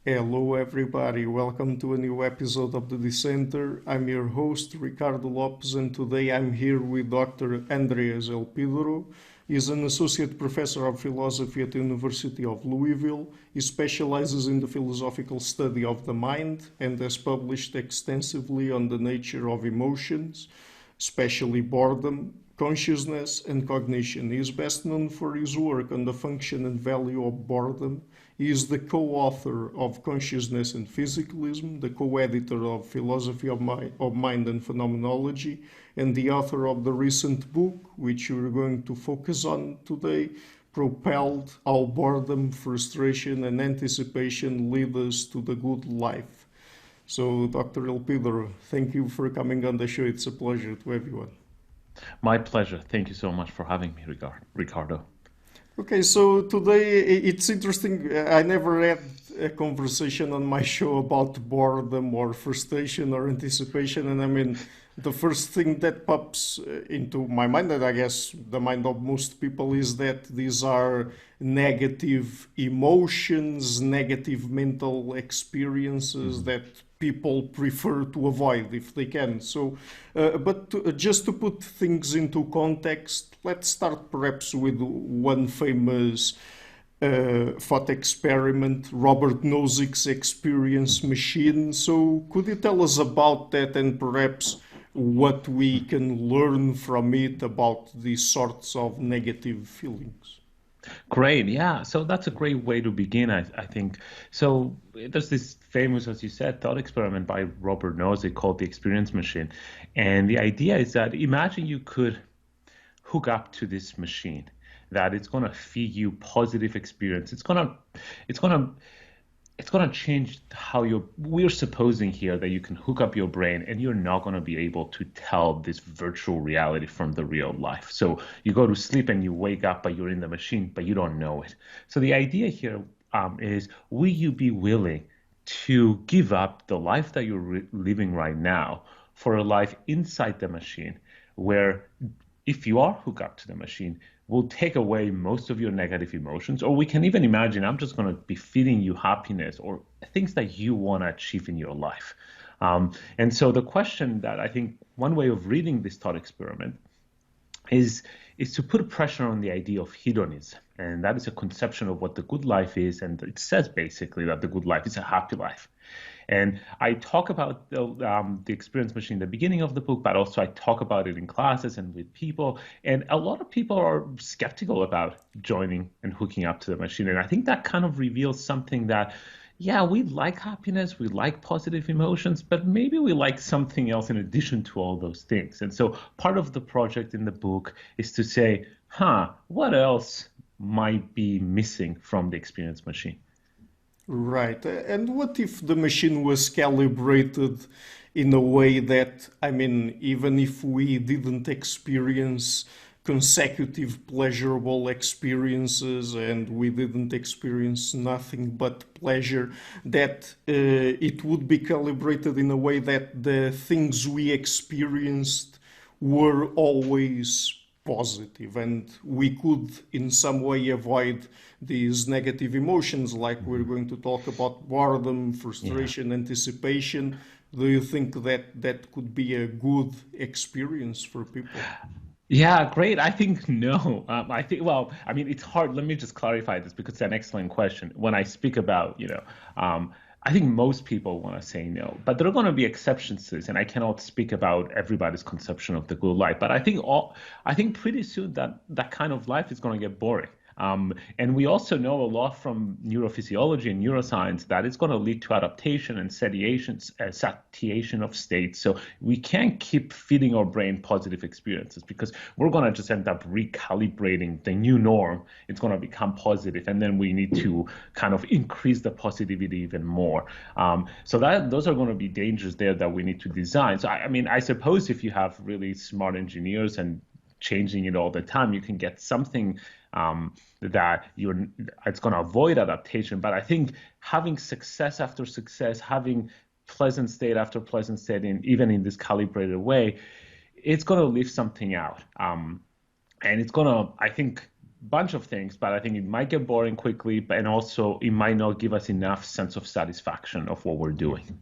Hello, everybody. Welcome to a new episode of the Dissenter. I'm your host, Ricardo Lopes, and today I'm here with Dr. Andreas Elpidorou. He's an associate professor of philosophy at the University of Louisville. He specializes in the philosophical study of the mind and has published extensively on the nature of emotions, especially boredom, consciousness, and cognition. He is best known for his work on the function and value of boredom. He is the co-author of Consciousness and Physicalism, the co-editor of Philosophy of Mind and Phenomenology, and the author of the recent book, which we're going to focus on today, Propelled: How Boredom, Frustration, and Anticipation Lead Us to the Good Life. So, Dr. Elpidorou, thank you for coming on the show. It's a pleasure to everyone. My pleasure. Thank you so much for having me, Ricardo. Okay, so today it's interesting. I never had a conversation on my show about boredom or frustration or anticipation. And I mean, the first thing that pops into my mind, and I guess the mind of most people, is that these are negative emotions, negative mental experiences Mhm. that people prefer to avoid if they can. So, just to put things into context, let's start perhaps with one famous thought experiment, Robert Nozick's experience machine. So, could you tell us about that and perhaps what we can learn from it about these sorts of negative feelings? Great. Yeah. So that's a great way to begin, I think. So there's this famous, as you said, thought experiment by Robert Nozick called the experience machine. And the idea is that imagine you could hook up to this machine, that it's going to feed you positive experience. It's going to it's going to change how we're supposing here that you can hook up your brain and you're not going to be able to tell this virtual reality from the real life. So you go to sleep and you wake up, but you're in the machine, but you don't know it. So the idea here is, will you be willing to give up the life that you're living right now for a life inside the machine, where if you are hooked up to the machine, will take away most of your negative emotions? Or we can even imagine, I'm just going to be feeding you happiness or things that you want to achieve in your life. And so the question that I think one way of reading this thought experiment is is to put pressure on the idea of hedonism. And that is a conception of what the good life is. And it says basically that the good life is a happy life. And I talk about the experience machine in the beginning of the book, but also I talk about it in classes and with people. And a lot of people are skeptical about joining and hooking up to the machine. And I think that kind of reveals something that, yeah, we like happiness, we like positive emotions, but maybe we like something else in addition to all those things. And so part of the project in the book is to say, what else might be missing from the experience machine? Right. And what if the machine was calibrated in a way that, I mean, even if we didn't experience consecutive pleasurable experiences and we didn't experience nothing but pleasure, that it would be calibrated in a way that the things we experienced were always positive and we could in some way avoid these negative emotions like we're Mhm. going to talk about boredom, Yeah. frustration, anticipation. Do you think that that could be a good experience for people? Yeah, great. I think no. I think, well, I mean, it's hard. Let me just clarify this because it's an excellent question. When I speak about, I think most people want to say no, but there are going to be exceptions to this, and I cannot speak about everybody's conception of the good life. But I think pretty soon that kind of life is going to get boring. And we also know a lot from neurophysiology and neuroscience that it's going to lead to adaptation and satiation of states. So we can't keep feeding our brain positive experiences because we're going to just end up recalibrating the new norm. It's going to become positive, and then we need to kind of increase the positivity even more. So that those are going to be dangers there that we need to design. So I mean, I suppose if you have really smart engineers and changing it all the time, you can get something that you're it's going to avoid adaptation. But I think having success after success, having pleasant state after pleasant state, even in this calibrated way, it's going to leave something out. And it's going to, I think, bunch of things, but I think it might get boring quickly, and also it might not give us enough sense of satisfaction of what we're doing.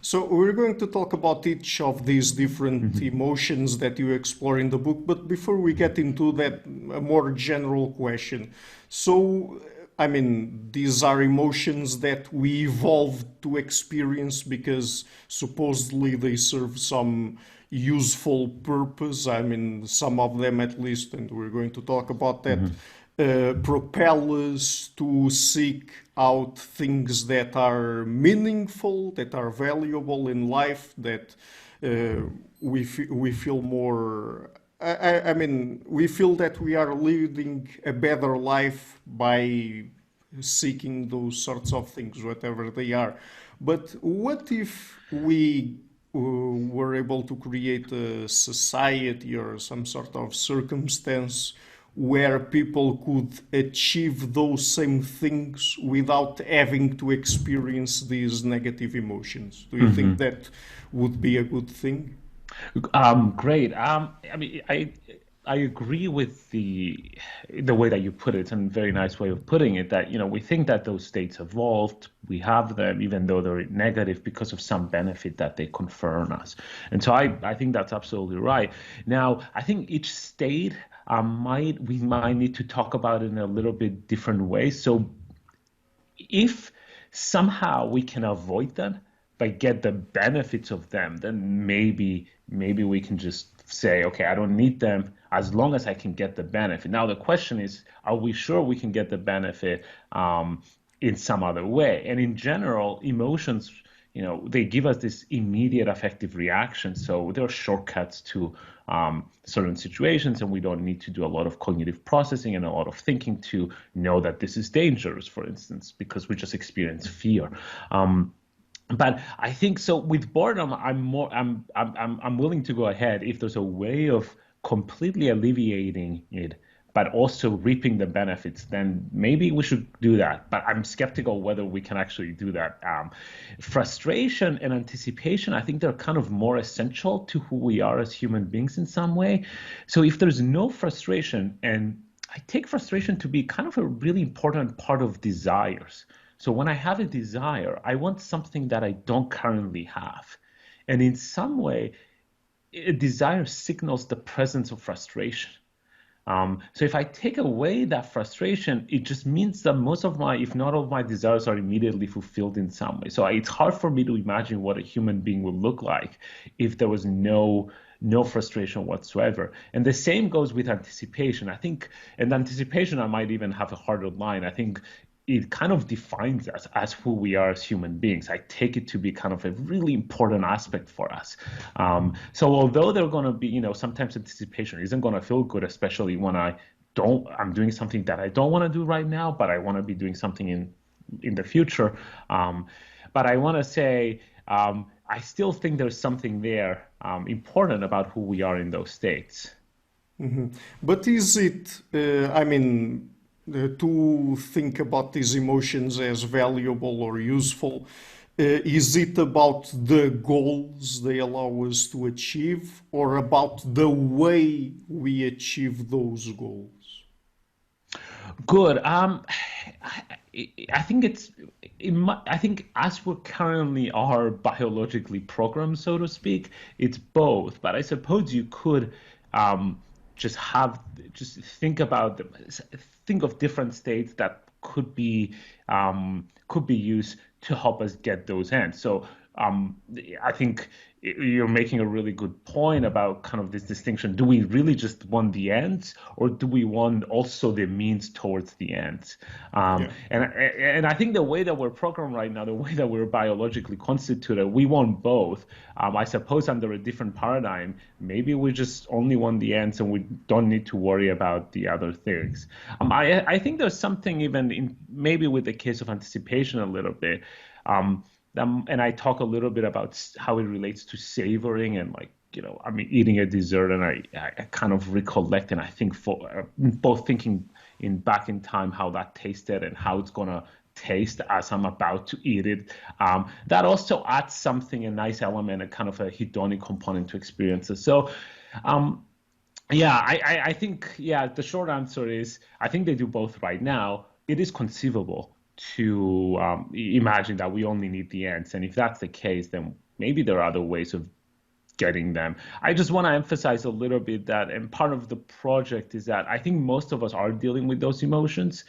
So we're going to talk about each of these different emotions that you explore in the book, but before we get into that, a more general question. So, I mean, these are emotions that we evolved to experience because supposedly they serve some useful purpose. I mean, some of them at least, and we're going to talk about that, propel us to seek out things that are meaningful, that are valuable in life, that we feel more. I mean, we feel that we are leading a better life by seeking those sorts of things, whatever they are. But what if we were able to create a society or some sort of circumstance where people could achieve those same things without having to experience these negative emotions? Do you think that would be a good thing? Great. I mean, I agree with the way that you put it. It's a very nice way of putting it, that, we think that those states evolved. We have them, even though they're negative, because of some benefit that they confer on us. And so I think that's absolutely right. Now, I think each state we might need to talk about it in a little bit different way. So if somehow we can avoid them but get the benefits of them, then maybe we can just say, okay, I don't need them as long as I can get the benefit. Now the question is, are we sure we can get the benefit in some other way? And in general, emotions, they give us this immediate affective reaction. So there are shortcuts to certain situations, and we don't need to do a lot of cognitive processing and a lot of thinking to know that this is dangerous, for instance, because we just experience fear. But I think so with boredom, I'm willing to go ahead if there's a way of completely alleviating it, but also reaping the benefits, then maybe we should do that. But I'm skeptical whether we can actually do that. Frustration and anticipation, I think they're kind of more essential to who we are as human beings in some way. So if there's no frustration, and I take frustration to be kind of a really important part of desires. So when I have a desire, I want something that I don't currently have. And in some way, a desire signals the presence of frustration. So if I take away that frustration, it just means that most of my, if not all of my desires are immediately fulfilled in some way. So it's hard for me to imagine what a human being would look like if there was no frustration whatsoever. And the same goes with anticipation. I think, and anticipation, I might even have a harder line. I think it kind of defines us as who we are as human beings. I take it to be kind of a really important aspect for us. So although they're going to be, sometimes anticipation isn't going to feel good, especially when I'm doing something that I don't want to do right now, but I want to be doing something in the future. But I want to say, I still think there's something there important about who we are in those states. But is it, to think about these emotions as valuable or useful, is it about the goals they allow us to achieve, or about the way we achieve those goals? Good. I think I think as we currently are biologically programmed, so to speak, it's both. But I suppose you could just think of different states that could be used to help us get those ends. So I think you're making a really good point about kind of this distinction. Do we really just want the ends, or do we want also the means towards the ends? And I think the way that we're programmed right now, the way that we're biologically constituted, we want both. I suppose under a different paradigm, maybe we just only want the ends and we don't need to worry about the other things. I think there's something even maybe with the case of anticipation a little bit. And I talk a little bit about how it relates to savoring and eating a dessert, and I kind of recollect, and I think for both thinking back in time how that tasted and how it's gonna taste as I'm about to eat it. That also adds something, a nice element, a kind of a hedonic component to experiences. So Yeah, I think, yeah, the short answer is I think they do both right now. It is conceivable to imagine that we only need the ends. And if that's the case, then maybe there are other ways of getting them. I just want to emphasize a little bit that, and part of the project is that I think most of us are dealing with those emotions,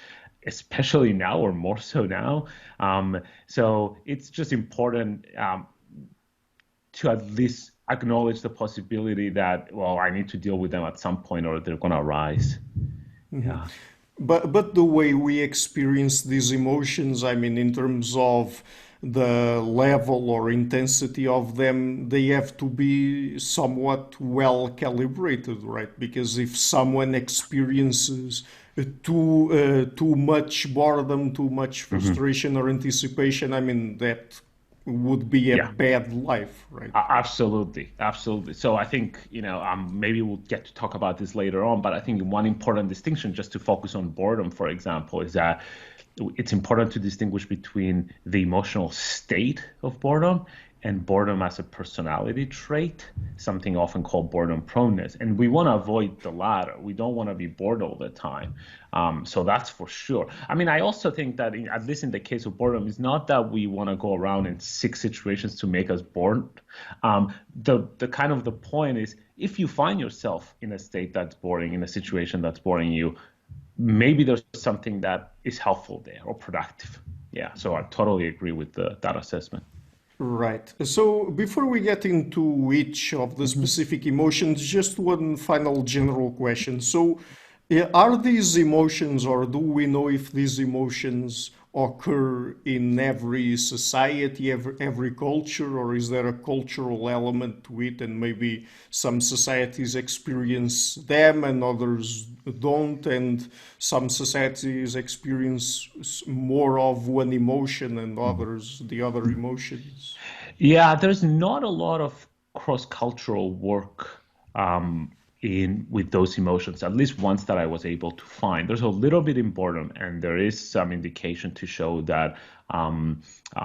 especially now or more so now. So it's just important to at least acknowledge the possibility that, well, I need to deal with them at some point or they're going to arise. Yeah. But the way we experience these emotions, I mean, in terms of the level or intensity of them, they have to be somewhat well calibrated, right? Because if someone experiences too much boredom, too much Mhm. frustration or anticipation, I mean, that would be a Yeah. bad life, right? Absolutely, absolutely. So I think, maybe we'll get to talk about this later on, but I think one important distinction, just to focus on boredom, for example, is that it's important to distinguish between the emotional state of boredom and boredom as a personality trait, something often called boredom proneness. And we want to avoid the latter. We don't want to be bored all the time. So that's for sure. I mean, I also think that, at least in the case of boredom, it's not that we want to go around and seek situations to make us bored. The kind of the point is, if you find yourself in a state that's boring, in a situation that's boring you, maybe there's something that is helpful there or productive. Yeah, so I totally agree with that assessment. Right. So before we get into each of the Mhm. specific emotions, just one final general question. So, are these emotions, or do we know if these emotions occur in every society, every culture, or is there a cultural element to it, and maybe some societies experience them and others don't, and some societies experience more of one emotion and others the other emotions? Yeah, there's not a lot of cross-cultural work um, in with those emotions, at least ones that I was able to find. There's a little bit in boredom, and there is some indication to show that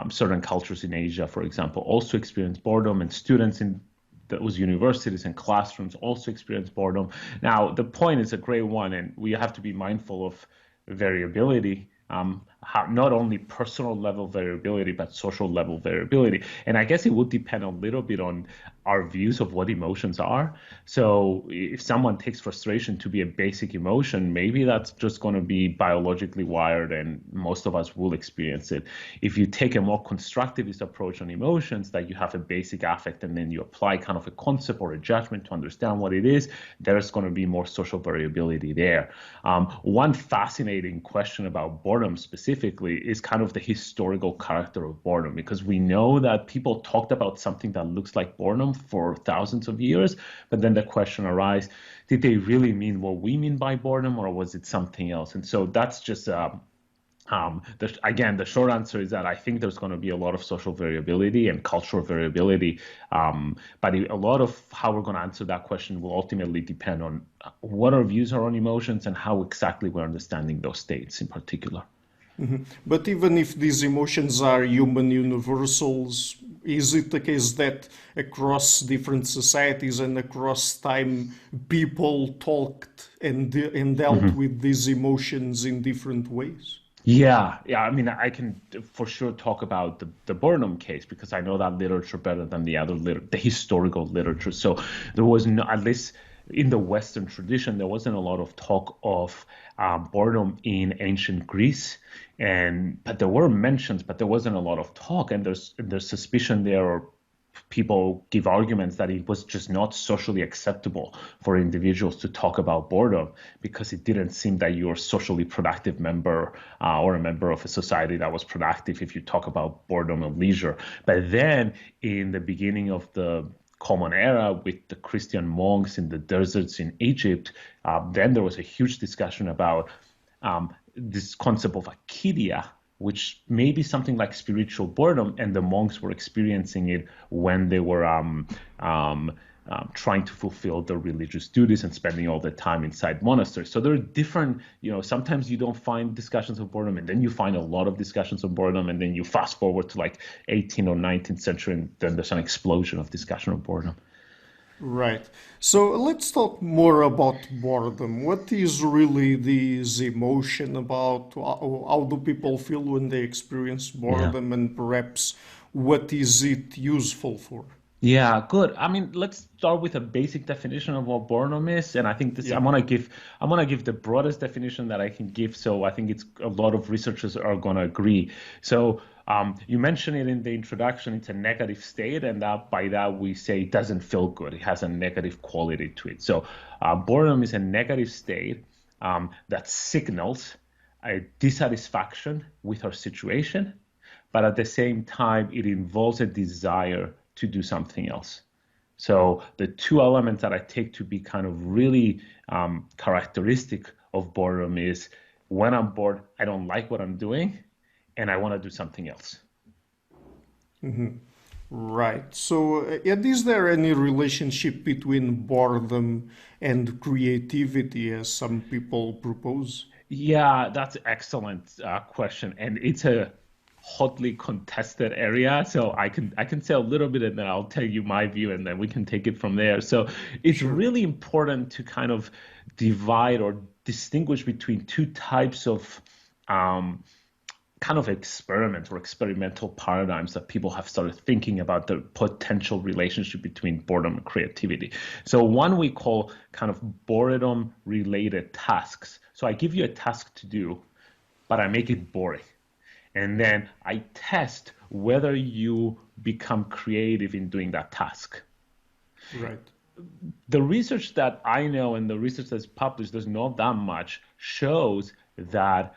certain cultures in Asia, for example, also experience boredom, and students in those universities and classrooms also experience boredom. Now, the point is a great one, and we have to be mindful of variability, not only personal level variability, but social level variability. And I guess it would depend a little bit on our views of what emotions are. So if someone takes frustration to be a basic emotion, maybe that's just going to be biologically wired and most of us will experience it. If you take a more constructivist approach on emotions, that you have a basic affect and then you apply kind of a concept or a judgment to understand what it is, there's going to be more social variability there. One fascinating question about boredom specifically is kind of the historical character of boredom, because we know that people talked about something that looks like boredom for thousands of years, but then the question arises, did they really mean what we mean by boredom, or was it something else? And so that's just again, the short answer is that I think there's going to be a lot of social variability and cultural variability, but a lot of how we're going to answer that question will ultimately depend on what our views are on emotions and how exactly we're understanding those states in particular. But even if these emotions are human universals, is it the case that across different societies and across time, people talked and dealt Mhm. with these emotions in different ways? Yeah, yeah. I mean, I can for sure talk about the Burnham case because I know that literature better than the historical literature. So there was no, at least in the Western tradition, there wasn't a lot of talk of boredom in ancient Greece, and but there were mentions, but there wasn't a lot of talk, and there's suspicion there, or people give arguments that it was just not socially acceptable for individuals to talk about boredom because it didn't seem that you're a socially productive member or a member of a society that was productive if you talk about boredom and leisure. But then in the beginning of the Common Era with the Christian monks in the deserts in Egypt, then there was a huge discussion about this concept of akidia, which may be something like spiritual boredom, and the monks were experiencing it when they were trying to fulfill their religious duties and spending all their time inside monasteries. So there are different, sometimes you don't find discussions of boredom, and then you find a lot of discussions of boredom, and then you fast forward to like 18th or 19th century, and then there's an explosion of discussion of boredom. Right. So let's talk more about boredom. What is really this emotion about? How do people feel when they experience Yeah. boredom, and perhaps what is it useful for? Yeah, good. I mean, let's start with a basic definition of what boredom is, and I think this Yeah. I'm gonna give the broadest definition that I can give. So I think it's a lot of researchers are gonna agree. So you mentioned it in the introduction. It's a negative state, and that by that we say it doesn't feel good. It has a negative quality to it. So boredom is a negative state that signals a dissatisfaction with our situation, but at the same time, it involves a desire to do something else. So the two elements that I take to be kind of really characteristic of boredom is when I'm bored, I don't like what I'm doing, and I want to do something else. Right. So, and is there any relationship between boredom and creativity, as some people propose? Yeah, that's an excellent question, and it's a hotly contested area. So I can say a little bit, and then I'll tell you my view, and then we can take it from there. So it's Sure. really important to kind of divide or distinguish between two types of um, kind of experiments or experimental paradigms that people have started thinking about the potential relationship between boredom and creativity. So one we call kind of boredom related tasks. So I give you a task to do, but I make it boring. And then I test whether you become creative in doing that task. Right. The research that I know and the research that's published, there's not that much, shows that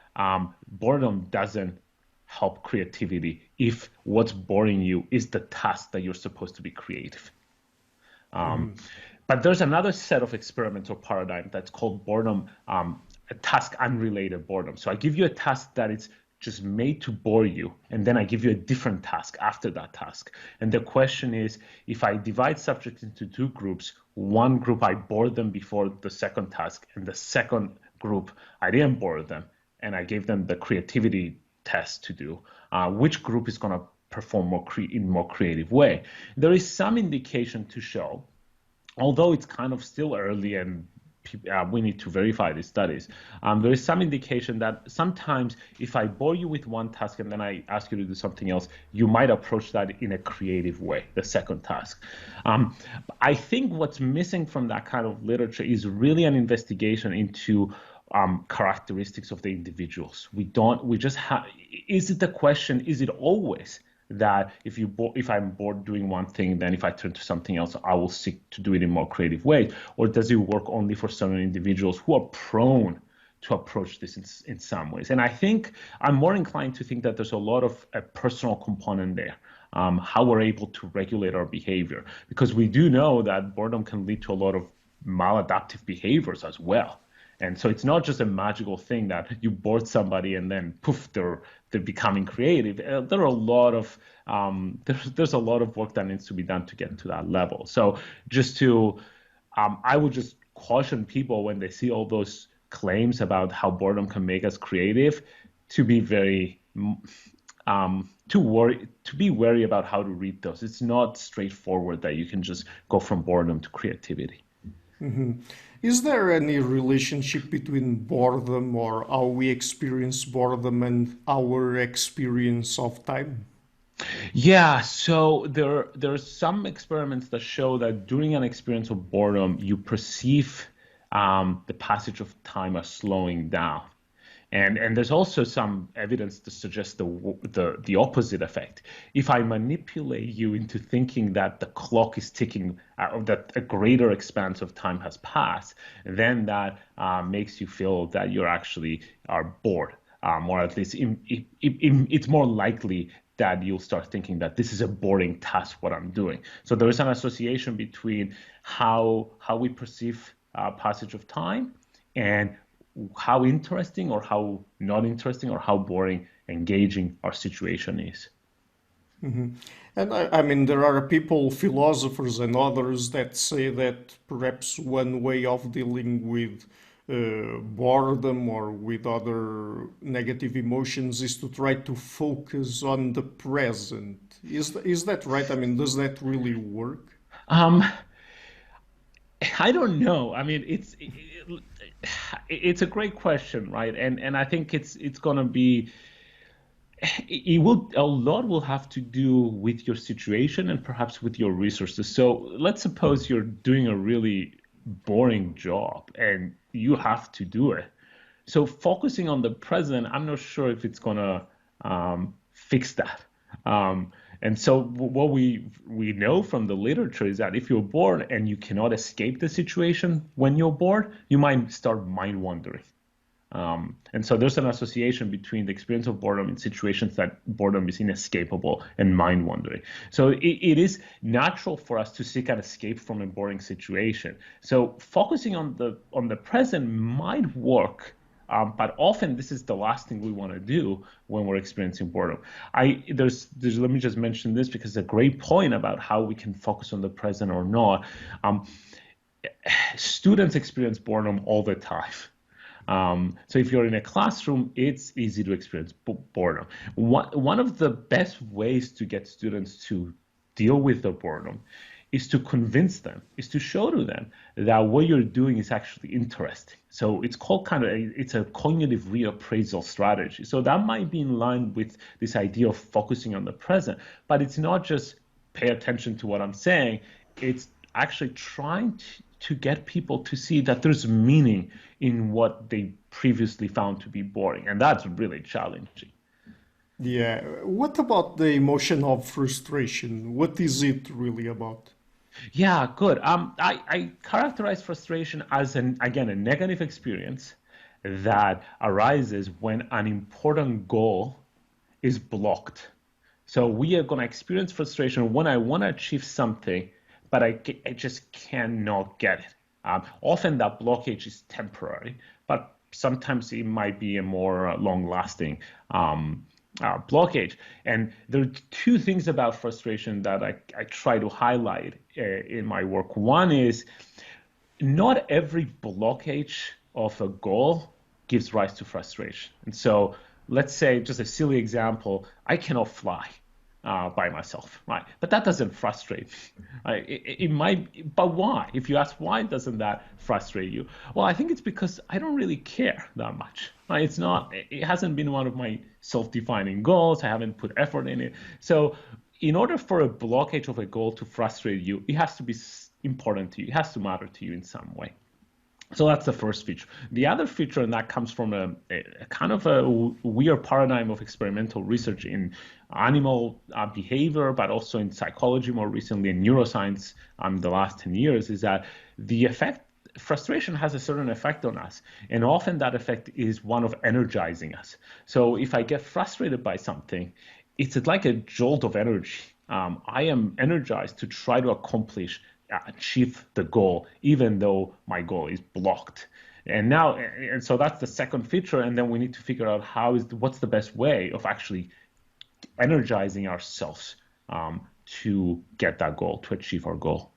boredom doesn't help creativity if what's boring you is the task that you're supposed to be creative. Um, but there's another set of experimental paradigm that's called boredom, a task unrelated boredom. So I give you a task that is just made to bore you, and then I give you a different task after that task. And the question is, if I divide subjects into two groups, one group I bored them before the second task, and the second group I didn't bore them, and I gave them the creativity test to do, which group is going to perform in more creative way? There is some indication to show, although it's kind of still early and we need to verify these studies. There is some indication that sometimes if I bore you with one task and then I ask you to do something else, you might approach that in a creative way, the second task. I think what's missing from that kind of literature is really an investigation into characteristics of the individuals. We just have, is it the question, is it always that if I'm bored doing one thing, then if I turn to something else, I will seek to do it in more creative ways? Or does it work only for certain individuals who are prone to approach this in some ways? And I think I'm more inclined to think that there's a lot of a personal component there, how we're able to regulate our behavior, because we do know that boredom can lead to a lot of maladaptive behaviors as well. And so it's not just a magical thing that you bored somebody and then poof, they're becoming creative. There are a lot of there's a lot of work that needs to be done to get to that level. So just to I would just caution people when they see all those claims about how boredom can make us creative to be very to be wary about how to read those. It's not straightforward that you can just go from boredom to creativity. Is there any relationship between boredom or how we experience boredom and our experience of time? Yeah, so there are some experiments that show that during an experience of boredom, you perceive the passage of time as slowing down. And there's also some evidence to suggest the opposite effect. If I manipulate you into thinking that the clock is ticking, or that a greater expanse of time has passed, then that makes you feel that you actually are bored, or at least it's more likely that you'll start thinking that this is a boring task, what I'm doing. So there is an association between how we perceive passage of time and how interesting or how not interesting or how boring, engaging our situation is. And I mean, there are people, philosophers and others, that say that perhaps one way of dealing with boredom or with other negative emotions is to try to focus on the present. Is that right? I mean, does that really work? Um, I don't know. I mean, it's a great question, right? And I think it's gonna be it will a lot will have to do with your situation and perhaps with your resources. So let's suppose you're doing a really boring job and you have to do it. So focusing on the present, I'm not sure if it's gonna fix that. Um, and so what we know from the literature is that if you're bored and you cannot escape the situation when you're bored, you might start mind wandering. And so there's an association between the experience of boredom in situations that boredom is inescapable and mind wandering. So it is natural for us to seek an escape from a boring situation. So focusing on the present might work, but often this is the last thing we want to do when we're experiencing boredom. Let me just mention this because it's a great point about how we can focus on the present or not. Students experience boredom all the time. So if you're in a classroom, it's easy to experience boredom. One of the best ways to get students to deal with the boredom is to convince them, is to show to them that what you're doing is actually interesting. So it's called it's a cognitive reappraisal strategy. So that might be in line with this idea of focusing on the present, but it's not just pay attention to what I'm saying. It's actually trying to get people to see that there's meaning in what they previously found to be boring. And that's really challenging. Yeah. What about the emotion of frustration? What is it really about? Yeah, good. I characterize frustration as again, a negative experience that arises when an important goal is blocked. So we are going to experience frustration when I want to achieve something, but I just cannot get it. Often that blockage is temporary, but sometimes it might be a more long-lasting blockage. And there are two things about frustration that I try to highlight in my work. One is not every blockage of a goal gives rise to frustration. And so let's say, just a silly example, I cannot fly by myself, right? But that doesn't frustrate me. Right? It might, but why? If you ask why doesn't that frustrate you? Well, I think it's because I don't really care that much. Right? It hasn't been one of my self-defining goals. I haven't put effort in it. So in order for a blockage of a goal to frustrate you, it has to be important to you. It has to matter to you in some way. So that's the first feature. The other feature, and that comes from a kind of a weird paradigm of experimental research in animal behavior, but also in psychology more recently, in neuroscience the last 10 years, is that frustration has a certain effect on us. And often that effect is one of energizing us. So if I get frustrated by something, it's like a jolt of energy. I am energized to try to achieve the goal, even though my goal is blocked. And so that's the second feature. And then we need to figure out what's the best way of actually energizing ourselves to get that goal, to achieve our goal.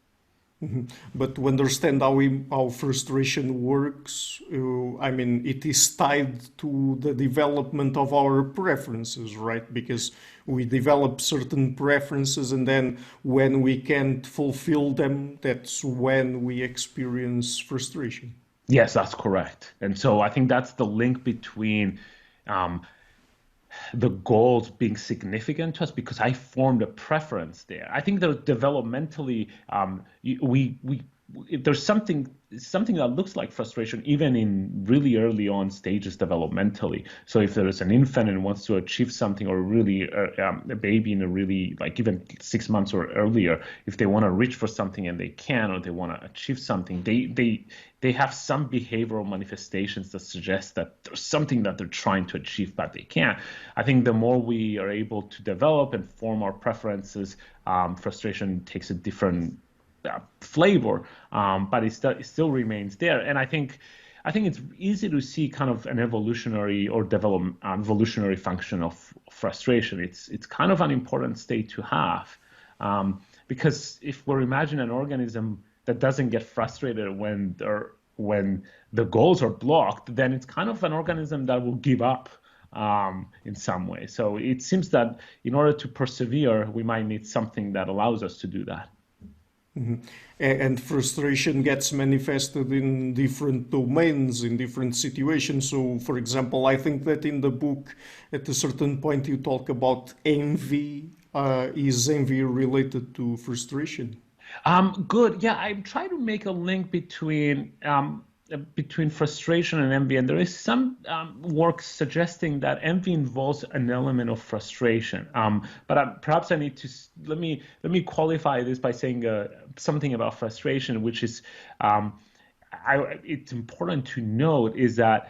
But to understand how frustration works, I mean, it is tied to the development of our preferences, right? Because we develop certain preferences, and then when we can't fulfill them, that's when we experience frustration. Yes, that's correct. And so I think that's the link between the goals being significant to us because I formed a preference there. I think that developmentally, there's something that looks like frustration even in really early on stages developmentally. So if there is an infant and wants to achieve something, or really a baby in a really, like, even 6 months or earlier, if they want to reach for something and they can, or they want to achieve something, they have some behavioral manifestations that suggest that there's something that they're trying to achieve but they can't. I think the more we are able to develop and form our preferences, frustration takes a different flavor, but it still remains there. And I think it's easy to see kind of an evolutionary or evolutionary function of frustration. It's kind of an important state to have, because if we're imagining an organism that doesn't get frustrated when the goals are blocked, then it's kind of an organism that will give up in some way. So it seems that in order to persevere, we might need something that allows us to do that. And frustration gets manifested in different domains, in different situations. So, for example, I think that in the book, at a certain point, you talk about envy. Is envy related to frustration? Good. Yeah, I'm trying to make a link between frustration and envy, and there is some work suggesting that envy involves an element of frustration. But perhaps I need to let me qualify this by saying something about frustration, which is it's important to note is that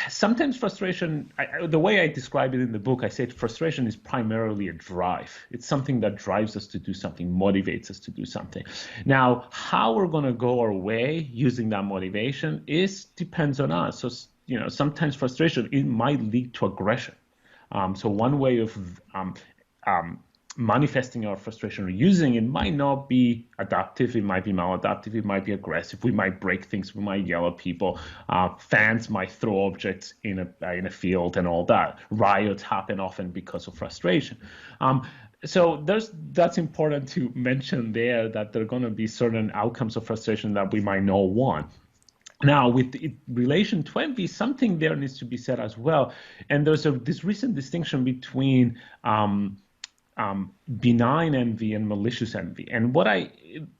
sometimes frustration, the way I describe it in the book, I said frustration is primarily a drive. It's something that drives us to do something, motivates us to do something. Now, how we're going to go our way using that motivation depends on us. So, sometimes frustration, it might lead to aggression. So one way of manifesting our frustration or using it might not be adaptive, it might be maladaptive, it might be aggressive, we might break things, we might yell at people, fans might throw objects in a field and all that. Riots happen often because of frustration. So that's important to mention there, that there are going to be certain outcomes of frustration that we might not want. Now, with relation to envy, something there needs to be said as well. And there's this recent distinction between benign envy and malicious envy. And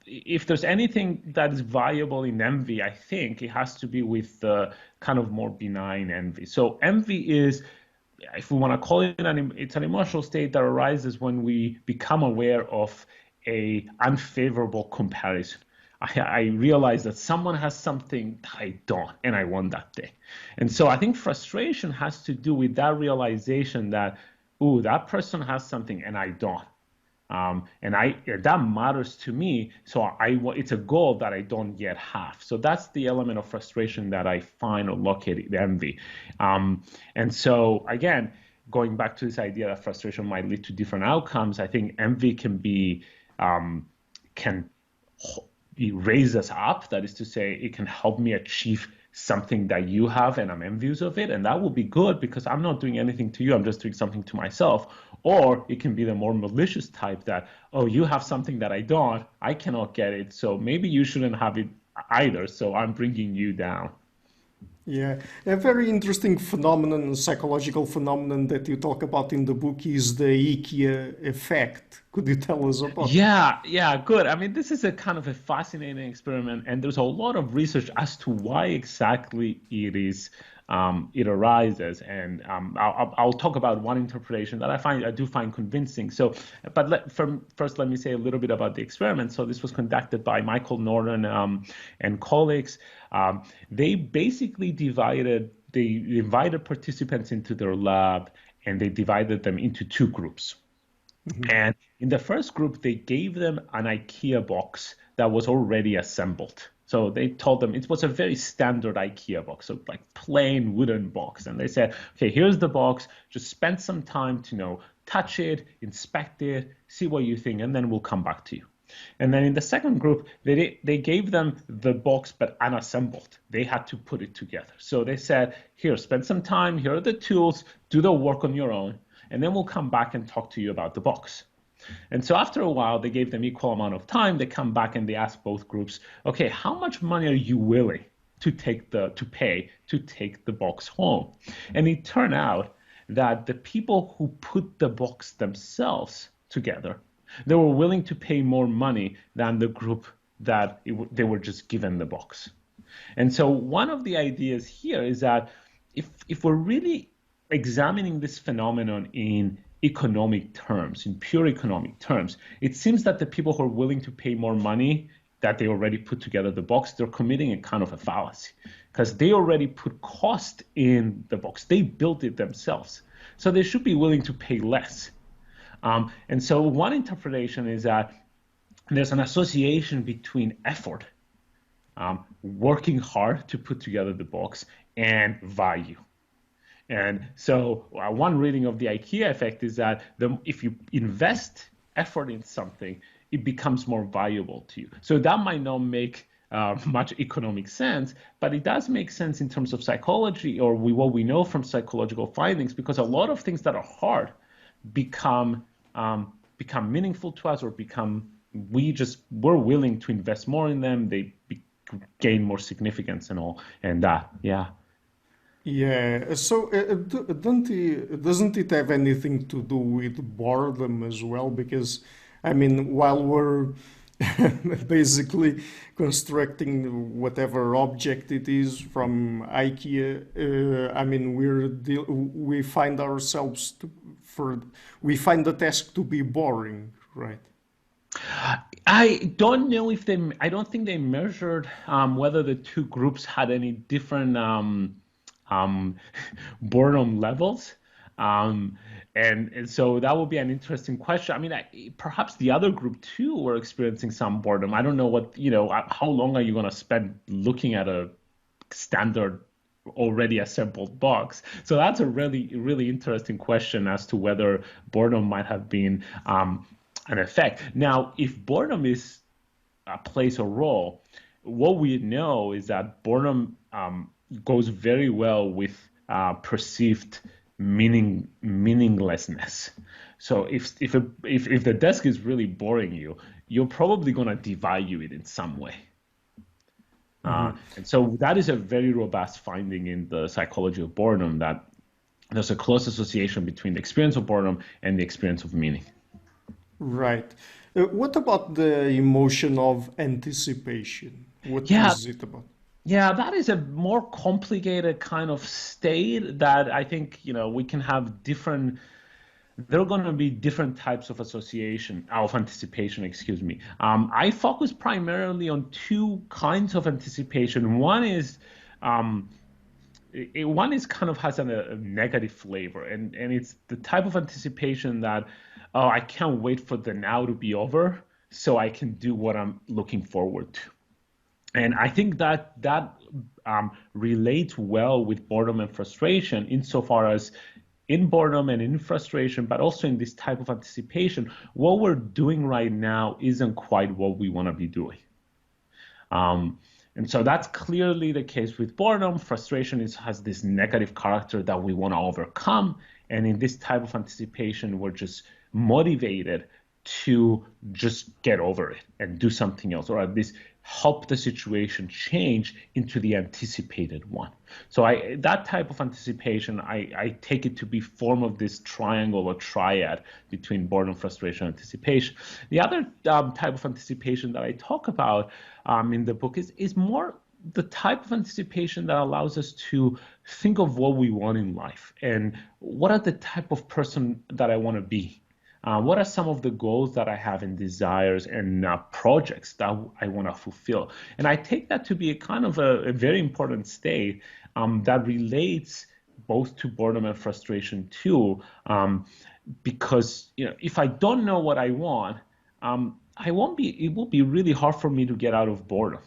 if there's anything that is viable in envy, I think it has to be with the kind of more benign envy. So envy is, if we want to call it, it's an emotional state that arises when we become aware of a unfavorable comparison. I realize that someone has something that I don't, and I want that thing. And so I think frustration has to do with that realization that, ooh, that person has something and I don't. And that matters to me. So it's a goal that I don't yet have. So that's the element of frustration that I find or locate in envy. And so again, going back to this idea that frustration might lead to different outcomes, I think envy can raise us up. That is to say, it can help me achieve something that you have and I'm envious of it, and that will be good because I'm not doing anything to you, I'm just doing something to myself. Or it can be the more malicious type that, oh, you have something that I don't, I cannot get it, so maybe you shouldn't have it either, so I'm bringing you down. Yeah, a very interesting phenomenon, psychological phenomenon that you talk about in the book is the IKEA effect. Could you tell us about it? Yeah, good. I mean, this is a kind of a fascinating experiment, and there's a lot of research as to why exactly it arises. And I'll talk about one interpretation that I do find convincing. So, but first, let me say a little bit about the experiment. So this was conducted by Michael Norton and colleagues. They basically they invited participants into their lab, and they divided them into two groups. And in the first group, they gave them an IKEA box that was already assembled. So they told them it was a very standard IKEA box, so like plain wooden box. And they said, okay, here's the box. Just spend some time to touch it, inspect it, see what you think, and then we'll come back to you. And then in the second group, they gave them the box but unassembled. They had to put it together. So they said, here, spend some time. Here are the tools. Do the work on your own. And then we'll come back and talk to you about the box. And so after a while, they gave them equal amount of time. They come back and they ask both groups, okay, how much money are you willing to pay to take the box home? And it turned out that the people who put the box themselves together, they were willing to pay more money than the group that they were just given the box. And so one of the ideas here is that if we're really examining this phenomenon in economic terms, in pure economic terms, it seems that the people who are willing to pay more money that they already put together the box, they're committing a kind of a fallacy because they already put cost in the box. They built it themselves. So they should be willing to pay less. And so one interpretation is that there's an association between effort, working hard to put together the box, and value. And so one reading of the IKEA effect is that if you invest effort in something, it becomes more valuable to you. So that might not make much economic sense, but it does make sense in terms of psychology or what we know from psychological findings, because a lot of things that are hard become meaningful to us or become we're willing to invest more in them. They gain more significance and all, and that, yeah. Yeah, so doesn't it have anything to do with boredom as well? Because, I mean, while we're basically constructing whatever object it is from IKEA, I mean, we find ourselves we find the task to be boring, right? I don't know if I don't think they measured whether the two groups had any different um, boredom levels. Um, and so that would be an interesting question. I mean, perhaps the other group too were experiencing some boredom. I don't know how long are you going to spend looking at a standard already assembled box? So that's a really, really interesting question as to whether boredom might have been an effect. Now, if boredom plays a role, what we know is that boredom goes very well with perceived meaninglessness. So if the desk is really boring you, you're probably going to devalue it in some way. And so that is a very robust finding in the psychology of boredom, that there's a close association between the experience of boredom and the experience of meaning. Right. What about the emotion of anticipation? What Yeah, is it about? yeah, that is a more complicated kind of state that I think, we can have different. There are going to be different types of anticipation, excuse me. I focus primarily on two kinds of anticipation. Um, one is kind of has a negative flavor, and it's the type of anticipation that, oh, I can't wait for the now to be over so I can do what I'm looking forward to. And I think that relates well with boredom and frustration, insofar as in boredom and in frustration, but also in this type of anticipation, what we're doing right now isn't quite what we want to be doing. And so that's clearly the case with boredom. Frustration has this negative character that we want to overcome. And in this type of anticipation, we're just motivated to just get over it and do something else, or at least help the situation change into the anticipated one. So that type of anticipation, I take it to be form of this triangle or triad between boredom, frustration, and anticipation. The other type of anticipation that I talk about in the book is more the type of anticipation that allows us to think of what we want in life and what are the type of person that I want to be. What are some of the goals that I have and desires and projects that I want to fulfill? And I take that to be a kind of a very important state that relates both to boredom and frustration too, because if I don't know what I want, it will be really hard for me to get out of boredom.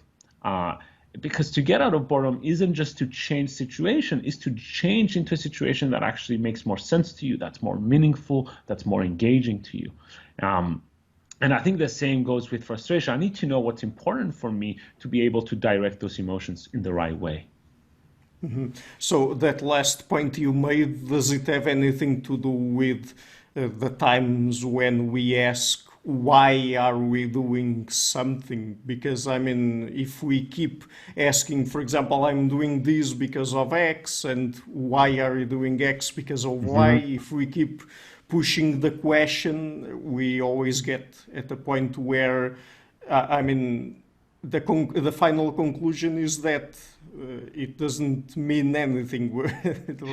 Because to get out of boredom isn't just to change situation, is to change into a situation that actually makes more sense to you, that's more meaningful, that's more engaging to you. And I think the same goes with frustration. I need to know what's important for me to be able to direct those emotions in the right way. So that last point you made, does it have anything to do with the times when we ask, why are we doing something? Because, I mean, if we keep asking, for example, I'm doing this because of X, and why are you doing X because of Y? If we keep pushing the question, we always get at a point where, I mean, the final conclusion is that it doesn't mean anything,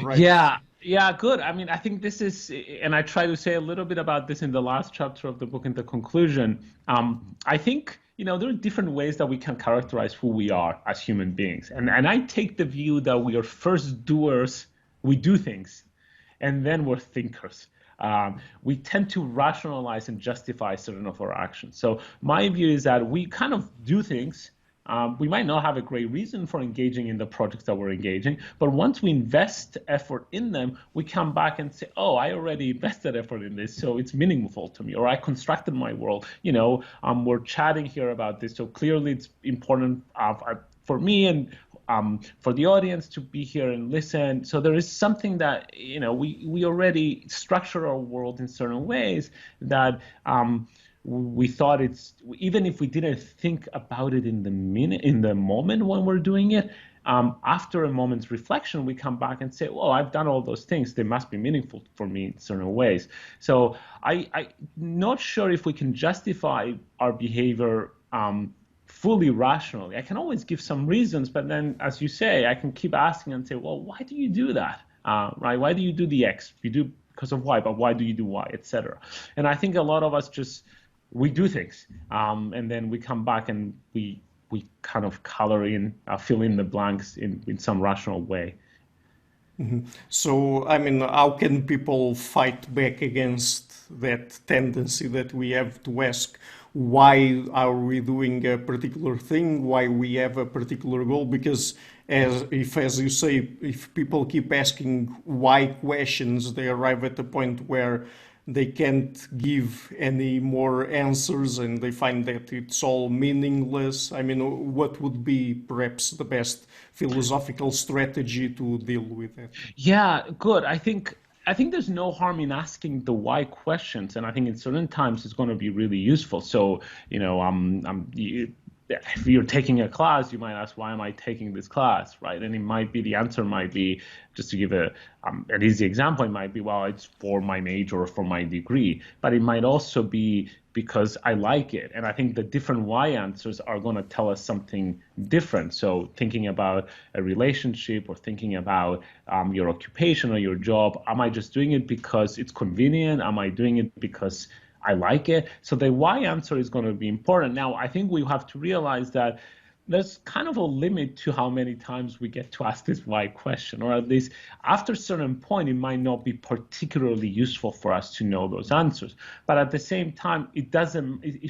right? Yeah, good. I mean, I think this is, and I try to say a little bit about this in the last chapter of the book in the conclusion. I think, there are different ways that we can characterize who we are as human beings. And I take the view that we are first doers, we do things, and then we're thinkers. We tend to rationalize and justify certain of our actions. So my view is that we kind of do things. We might not have a great reason for engaging in the projects that we're engaging, but once we invest effort in them, we come back and say, oh, I already invested effort in this, so it's meaningful to me, or I constructed my world. We're chatting here about this, so clearly it's important for me and for the audience to be here and listen. So there is something that, we already structure our world in certain ways that we thought it's, even if we didn't think about it in the moment when we're doing it, after a moment's reflection, we come back and say, well, I've done all those things. They must be meaningful for me in certain ways. So I'm not sure if we can justify our behavior fully rationally. I can always give some reasons, but then, as you say, I can keep asking and say, well, why do you do that? Right? Why do you do the X? You do because of Y, but why do you do Y, etc. And I think a lot of us we do things, and then we come back and we kind of color in, fill in the blanks in some rational way. Mm-hmm. So, I mean, how can people fight back against that tendency that we have to ask, why are we doing a particular thing, why we have a particular goal? Because as you say, if people keep asking why questions, they arrive at a point where they can't give any more answers and they find that it's all meaningless. I mean, what would be perhaps the best philosophical strategy to deal with that? Yeah, good. I think there's no harm in asking the why questions, and I think in certain times it's going to be really useful. So, if you're taking a class, you might ask, why am I taking this class, right? And the answer might be, just to give an easy example, it might be, well, it's for my major or for my degree, but it might also be because I like it. And I think the different why answers are going to tell us something different. So thinking about a relationship or thinking about your occupation or your job, am I just doing it because it's convenient? Am I doing it because I like it? So the why answer is going to be important. Now, I think we have to realize that there's kind of a limit to how many times we get to ask this why question, or at least after a certain point, it might not be particularly useful for us to know those answers. But at the same time, it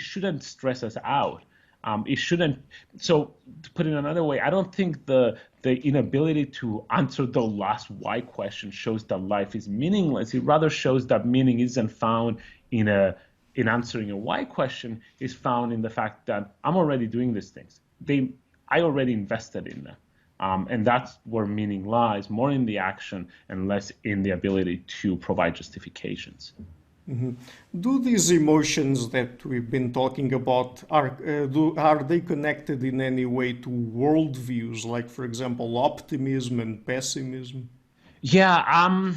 shouldn't stress us out. It shouldn't. So to put it another way, I don't think the inability to answer the last why question shows that life is meaningless. It rather shows that meaning isn't found in answering a why question, is found in the fact that I'm already doing these things. I already invested in them. And that's where meaning lies, more in the action and less in the ability to provide justifications. Mm-hmm. Do these emotions that we've been talking about, are they connected in any way to worldviews, like, for example, optimism and pessimism? Yeah,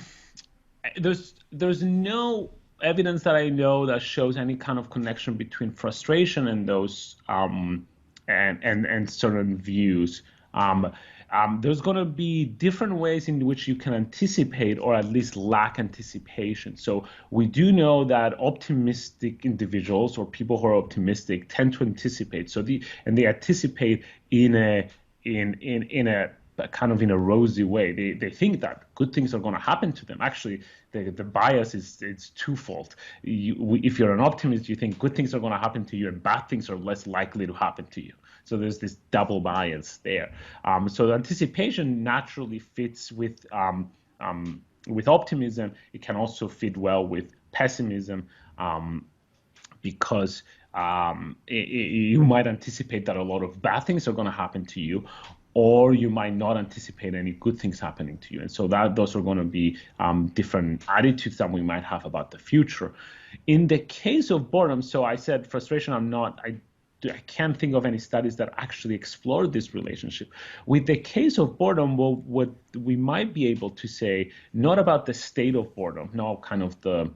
there's no evidence that I know that shows any kind of connection between frustration and those and certain views. There's going to be different ways in which you can anticipate or at least lack anticipation. So we do know that optimistic individuals or people who are optimistic tend to anticipate. They anticipate in a kind of in a rosy way. They think that good things are going to happen to them. Actually, the bias it's twofold. If you're an optimist, you think good things are going to happen to you and bad things are less likely to happen to you. So there's this double bias there. So the anticipation naturally fits with optimism. It can also fit well with pessimism because you might anticipate that a lot of bad things are going to happen to you, or you might not anticipate any good things happening to you. And so those are going to be different attitudes that we might have about the future. In the case of boredom, so I said frustration, I can't think of any studies that actually explore this relationship. With the case of boredom, well, what we might be able to say, not about the state of boredom, not kind of the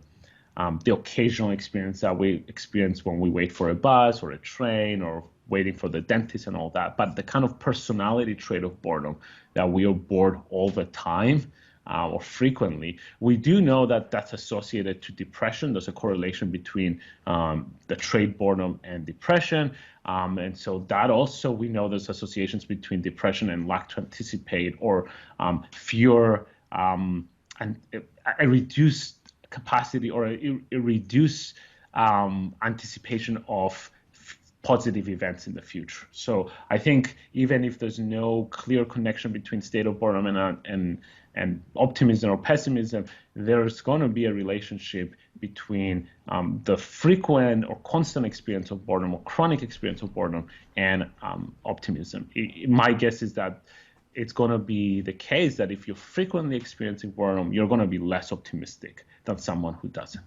occasional experience that we experience when we wait for a bus or a train or waiting for the dentist and all that, but the kind of personality trait of boredom, that we are bored all the time or frequently. We do know that that's associated to depression. There's a correlation between the trait boredom and depression. And so that also, we know there's associations between depression and lack to anticipate, or fear and a reduced capacity or a reduced anticipation of positive events in the future. So I think even if there's no clear connection between state of boredom and optimism or pessimism, there's going to be a relationship between the frequent or constant experience of boredom or chronic experience of boredom and optimism. My guess is that it's going to be the case that if you're frequently experiencing boredom, you're going to be less optimistic than someone who doesn't.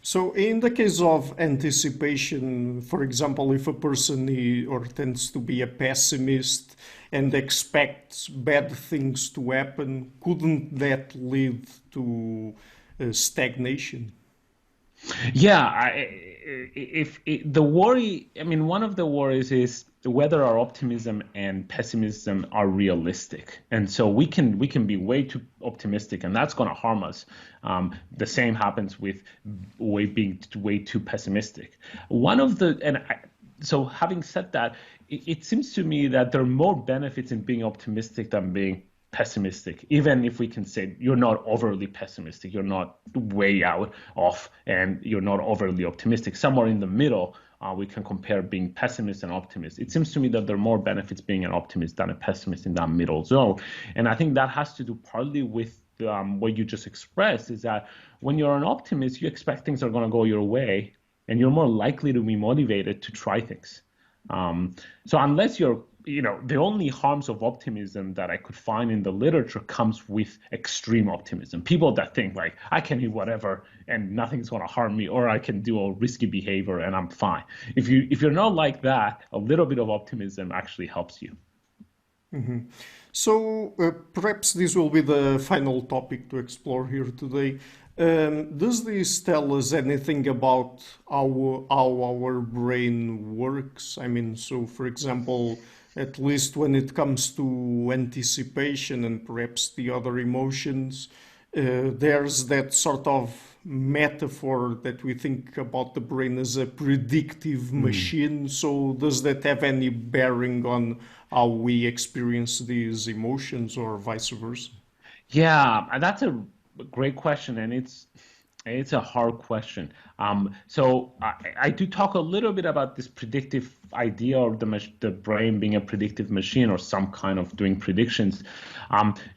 So, in the case of anticipation, for example, if a person or tends to be a pessimist and expects bad things to happen, couldn't that lead to stagnation? Yeah, the worry, I mean, one of the worries is whether our optimism and pessimism are realistic, and so we can be way too optimistic, and that's going to harm us. The same happens with being way too pessimistic. So having said that, it seems to me that there are more benefits in being optimistic than being pessimistic, even if we can say you're not overly pessimistic, you're not way out off, and you're not overly optimistic. Somewhere in the middle, we can compare being pessimist and optimist. It seems to me that there are more benefits being an optimist than a pessimist in that middle zone. And I think that has to do partly with what you just expressed, is that when you're an optimist, you expect things are going to go your way, and you're more likely to be motivated to try things. So unless the only harms of optimism that I could find in the literature comes with extreme optimism. People that think like, I can eat whatever and nothing's going to harm me, or I can do a risky behavior and I'm fine. If you're not like that, a little bit of optimism actually helps you. So perhaps this will be the final topic to explore here today. Does this tell us anything about how our brain works? I mean, so for example, at least when it comes to anticipation and perhaps the other emotions, there's that sort of metaphor that we think about the brain as a predictive machine. So does that have any bearing on how we experience these emotions or vice versa? Yeah, and that's a great question, and it's a hard question. So I do talk a little bit about this predictive idea, or the brain being a predictive machine, or some kind of doing predictions.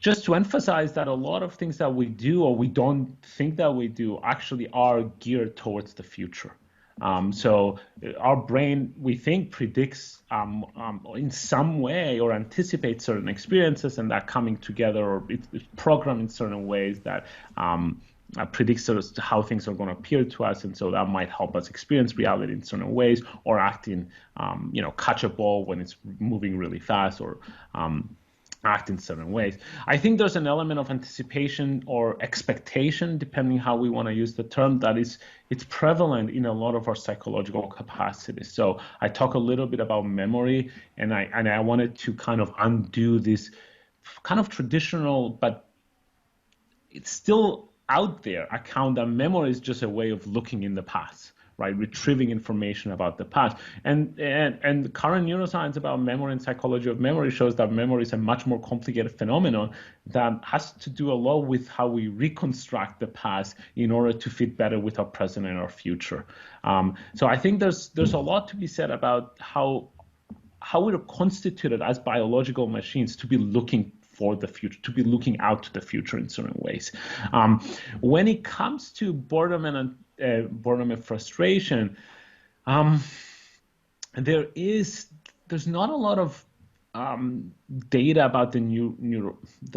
Just to emphasize that a lot of things that we do or we don't think that we do actually are geared towards the future. So our brain, we think, predicts in some way or anticipates certain experiences, and that coming together, or it's programmed in certain ways that predicts how things are going to appear to us, and so that might help us experience reality in certain ways, or act in, catch a ball when it's moving really fast, or act in certain ways. I think there's an element of anticipation or expectation, depending how we want to use the term, it's prevalent in a lot of our psychological capacities. So I talk a little bit about memory, and I wanted to kind of undo this kind of traditional, but it's still out there, account that memory is just a way of looking in the past, right? Retrieving information about the past. And the current neuroscience about memory and psychology of memory shows that memory is a much more complicated phenomenon that has to do a lot with how we reconstruct the past in order to fit better with our present and our future. So I think there's a lot to be said about how we're constituted as biological machines to be looking for the future, to be looking out to the future in certain ways. When it comes to boredom and frustration, there's not a lot of data about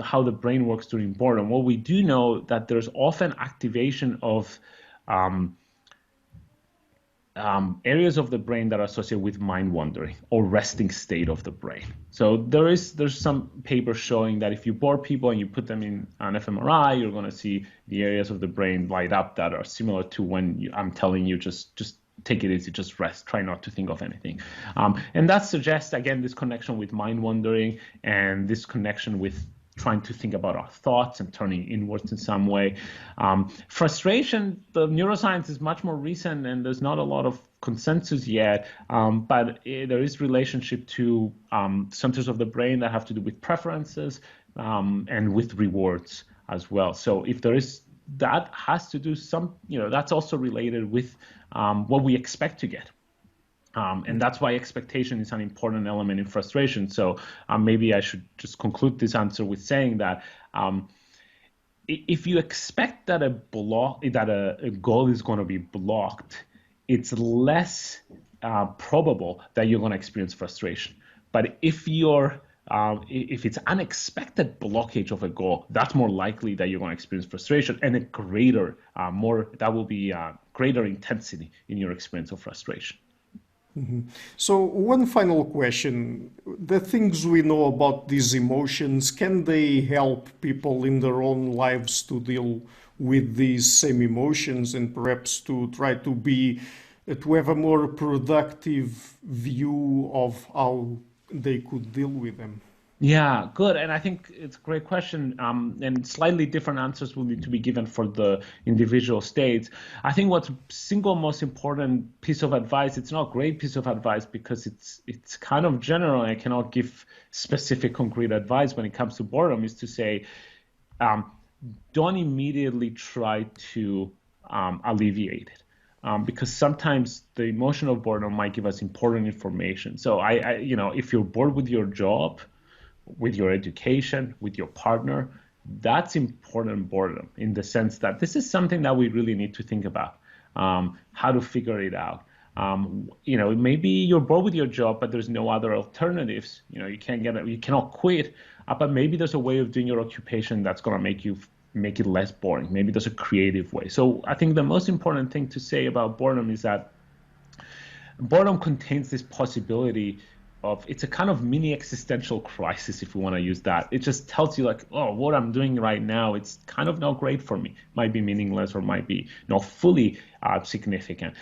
how the brain works during boredom. What we do know that there's often activation of areas of the brain that are associated with mind wandering or resting state of the brain. So there's some papers showing that if you bore people and you put them in an fMRI, you're going to see the areas of the brain light up that are similar to when I'm telling you just take it easy, just rest, try not to think of anything. And that suggests, again, this connection with mind wandering and this connection with trying to think about our thoughts and turning inwards in some way. Frustration, the neuroscience is much more recent, and there's not a lot of consensus yet, but there is relationship to centers of the brain that have to do with preferences and with rewards as well. So if there is, that has to do that's also related with what we expect to get. And that's why expectation is an important element in frustration. So maybe I should just conclude this answer with saying that if you expect that a goal is going to be blocked, it's less probable that you're going to experience frustration. But if your if it's unexpected blockage of a goal, that's more likely that you're going to experience frustration and a greater, greater intensity in your experience of frustration. So one final question. The things we know about these emotions, can they help people in their own lives to deal with these same emotions and perhaps to try to have a more productive view of how they could deal with them? Yeah, good. And I think it's a great question. And slightly different answers will need to be given for the individual states. I think what's single most important piece of advice, it's not a great piece of advice because it's kind of general and I cannot give specific concrete advice when it comes to boredom, is to say, don't immediately try to alleviate it. Because sometimes the emotion of boredom might give us important information. So if you're bored with your job, with your education, with your partner, that's important boredom in the sense that this is something that we really need to think about, how to figure it out. Maybe you're bored with your job, but there's no other alternatives. You cannot quit, but maybe there's a way of doing your occupation that's going to make it less boring. Maybe there's a creative way. So I think the most important thing to say about boredom is that boredom contains this possibility of, it's a kind of mini existential crisis, if we want to use that. It just tells you like, oh, what I'm doing right now, it's kind of not great for me. Might be meaningless or might be not fully significant.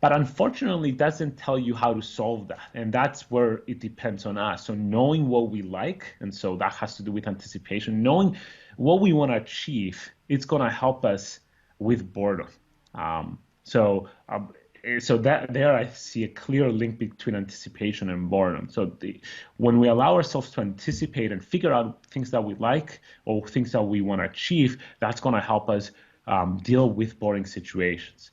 But unfortunately, it doesn't tell you how to solve that. And that's where it depends on us. So knowing what we like, and so that has to do with anticipation, knowing what we want to achieve, it's going to help us with boredom. So that there I see a clear link between anticipation and boredom. So when we allow ourselves to anticipate and figure out things that we like or things that we want to achieve, that's going to help us deal with boring situations.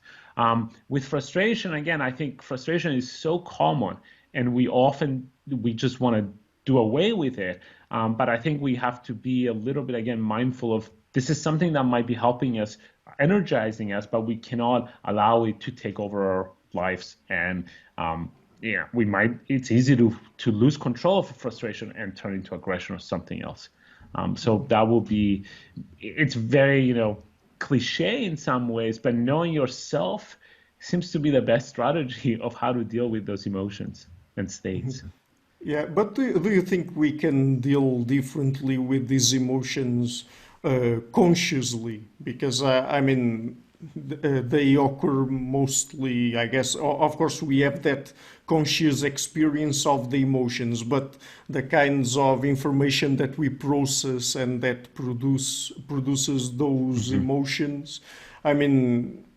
With frustration, again, I think frustration is so common and we just want to do away with it. But I think we have to be a little bit, again, mindful of this is something that might be helping us, energizing us, but we cannot allow it to take over our lives. And it's easy to lose control of frustration and turn into aggression or something else. So that will be, it's very, cliche in some ways, but knowing yourself seems to be the best strategy of how to deal with those emotions and states. Yeah, but do you think we can deal differently with these emotions consciously? Because, they occur mostly, I guess, of course, we have that conscious experience of the emotions, but the kinds of information that we process and that produces those emotions,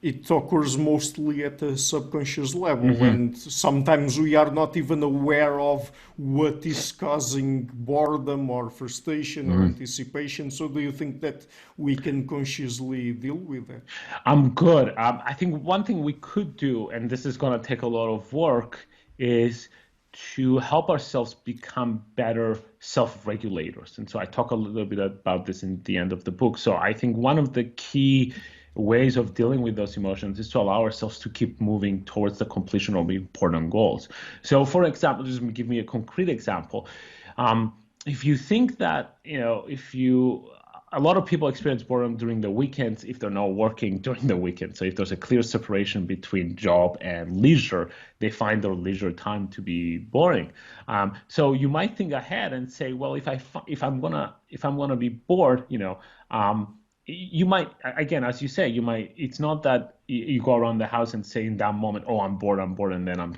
it occurs mostly at a subconscious level, and sometimes we are not even aware of what is causing boredom or frustration or anticipation. So do you think that we can consciously deal with that? I'm good. I think one thing we could do, and this is going to take a lot of work, is to help ourselves become better self-regulators. And so I talk a little bit about this in the end of the book. So I think one of the key ways of dealing with those emotions is to allow ourselves to keep moving towards the completion of important goals. So for example, just give me a concrete example. If you think that, a lot of people experience boredom during the weekends if they're not working during the weekend. So if there's a clear separation between job and leisure, they find their leisure time to be boring. So you might think ahead and say, well, if I'm gonna be bored, you might, again, as you say, it's not that you go around the house and say in that moment, oh, I'm bored, and then I'm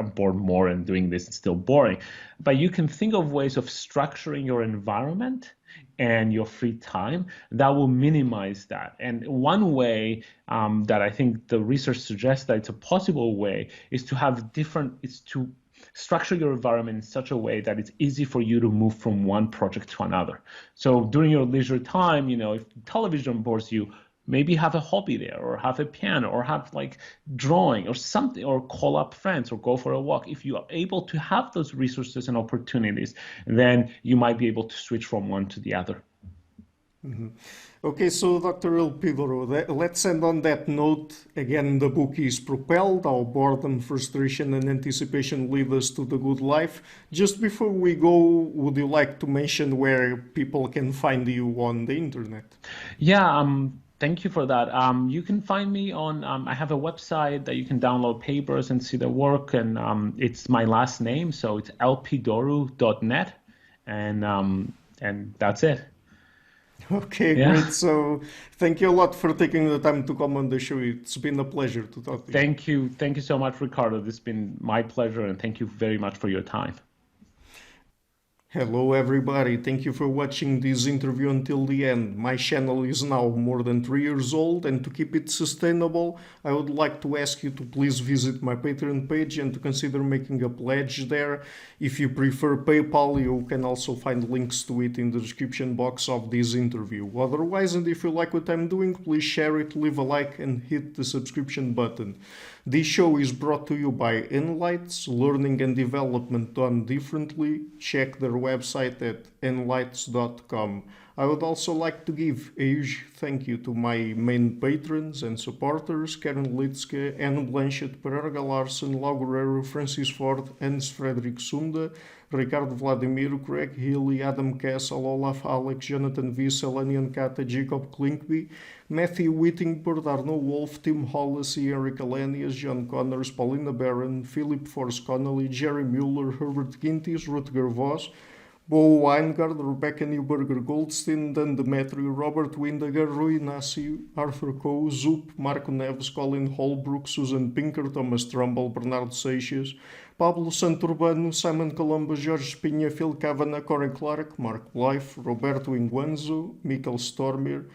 bored more and doing this, it's still boring. But you can think of ways of structuring your environment and your free time that will minimize that. And one way that I think the research suggests that it's a possible way is to structure your environment in such a way that it's easy for you to move from one project to another. So during your leisure time, if television bores you, maybe have a hobby there, or have a piano, or have like drawing or something, or call up friends or go for a walk. If you are able to have those resources and opportunities, then you might be able to switch from one to the other. Mhm. Okay, so Dr. Elpidorou, let's end on that note. Again, the book is Propelled, How Boredom, Frustration, and Anticipation Lead Us to the Good Life. Just before we go, would you like to mention where people can find you on the internet? Yeah, thank you for that. You can find me on, I have a website that you can download papers and see the work, and it's my last name, so it's elpidorou.net, and that's it. Okay, Yeah. great. So thank you a lot for taking the time to come on the show. It's been a pleasure to talk to you. Thank you. Thank you so much, Ricardo. This has been my pleasure, and thank you very much for your time. Hello everybody, thank you for watching this interview until the end. My channel is now more than 3 years old, and to keep it sustainable, I would like to ask you to please visit my Patreon page and to consider making a pledge there. If you prefer PayPal, you can also find links to it in the description box of this interview. Otherwise, and if you like what I'm doing, please share it, leave a like and hit the subscription button. This show is brought to you by Enlights, learning and development done differently. Check their website at enlights.com. I would also like to give a huge thank you to my main patrons and supporters: Karen Litzke, Anne Blanchett, Pereira Larson, Lau Guerrero, Francis Ford, Hans Frederick Sunda, Ricardo Vladimir, Craig Healy, Adam Castle, Olaf Alex, Jonathan V, Selenian Kata, Jacob Klinkby, Matthew Whittingford, Arno Wolf, Tim Hollis, Henrik Alenius, John Connors, Paulina Barron, Philip Force Connolly, Jerry Mueller, Herbert Gintis, Rutger Voss, Bo Weingard, Rebecca Newberger Goldstein, Dan Demetri, Robert Windegar, Rui Inácio, Arthur Coe, Zoop, Marco Neves, Colin Holbrook, Susan Pinker, Thomas Trumbull, Bernardo Seixas, Pablo Santurbano, Simon Colombo, Jorge Espinha, Phil Kavanagh, Corey Clark, Mark Blythe, Roberto Inguanzo, Mikkel Stormir,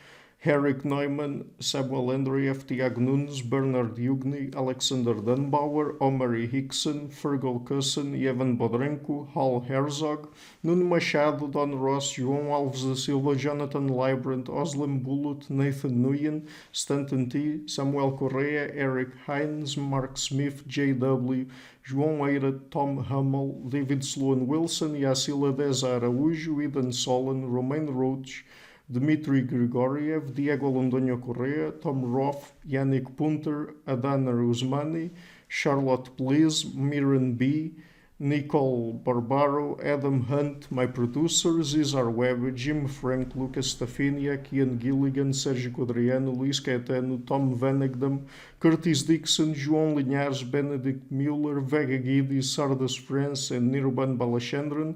Eric Neumann, Samuel Andreev, Tiago Nunes, Bernard Yugni, Alexander Dunbauer, Omari Hickson, Fergal Cusson, Evan Bodrenko, Hal Herzog, Nuno Machado, Don Ross, João Alves da Silva, Jonathan Librand, Oslam Bullitt, Nathan Nguyen, Stanton T, Samuel Correa, Eric Hines, Mark Smith, J.W., João Eira, Tom Hummel, David Sloan Wilson, Yacila Deza Araújo, Eden Solon, Romain Roach, Dmitry Grigoriev, Diego Londoño Correa, Tom Roth, Yannick Punter, Adana Usmani, Charlotte Please, Miran B, Nicole Barbaro, Adam Hunt, my producers, Izar Webb, Jim Frank, Lucas Stafiniak, Ian Gilligan, Sergio Codriano, Luís Caetano, Tom Vanagdam, Curtis Dixon, João Linhares, Benedict Mueller, Vega Guidi, Sardas France, and Nirban Balachandran.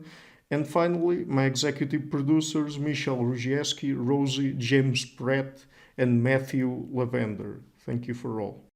And finally, my executive producers, Michelle Rugieski, Rosie, James Pratt, and Matthew Lavender. Thank you for all.